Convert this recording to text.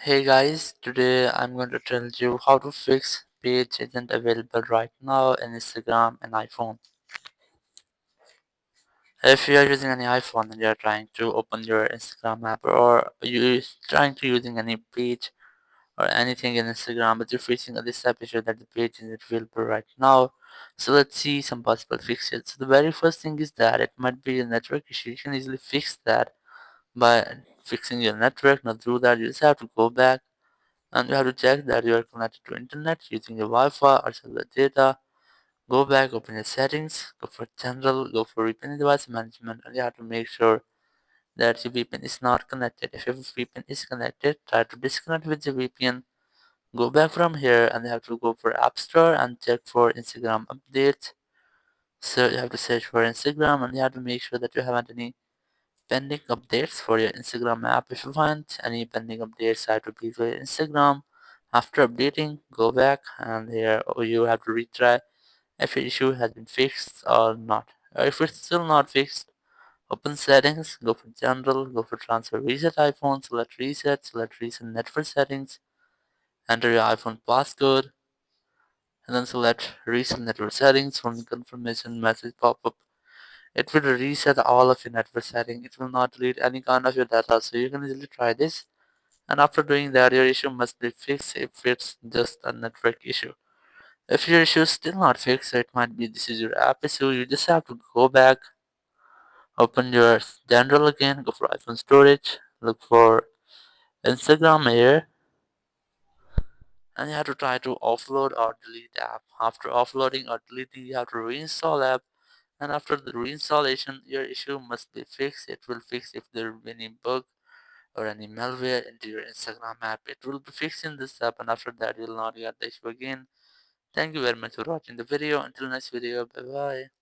Hey guys, today I'm going to tell you how to fix page isn't available right now in Instagram and iPhone. If you are using any iPhone and you are trying to open your Instagram app or you trying to using any page or anything in Instagram but you're facing this issue that the page isn't available right now. So let's see some possible fixes. So the very first thing is that it might be a network issue. You can easily fix that by fixing your network. Now through that you just have to go back and you have to check that you are connected to internet using your Wi-Fi or cellular data. Go back, open your settings, go for general, go for VPN device management, and you have to make sure that your VPN is not connected. If your VPN is connected, try to disconnect with the VPN. Go back from here and you have to go for App Store and check for Instagram updates. So you have to search for Instagram and you have to make sure that you haven't any pending updates for your Instagram app. If you find any pending updates, try to be for your Instagram. After updating, go back and here you have to retry if your issue has been fixed or not. If it's still not fixed, open settings, go for general, go for transfer reset iPhone, select reset network settings, enter your iPhone passcode, and then select reset network settings from the confirmation message pop up. It will reset all of your network settings. It will not delete any kind of your data. So you can easily try this. And after doing that, your issue must be fixed if it's just a network issue. If your issue is still not fixed, it might be this is your app issue. You just have to go back, open your general again, go for iPhone storage, look for Instagram here, and you have to try to offload or delete app. After offloading or deleting, you have to reinstall app. And after the reinstallation, your issue must be fixed. It will fix if there will be any bug or any malware into your Instagram app. It will be fixed in this app, and after that, you will not get the issue again. Thank you very much for watching the video. Until next video, bye bye.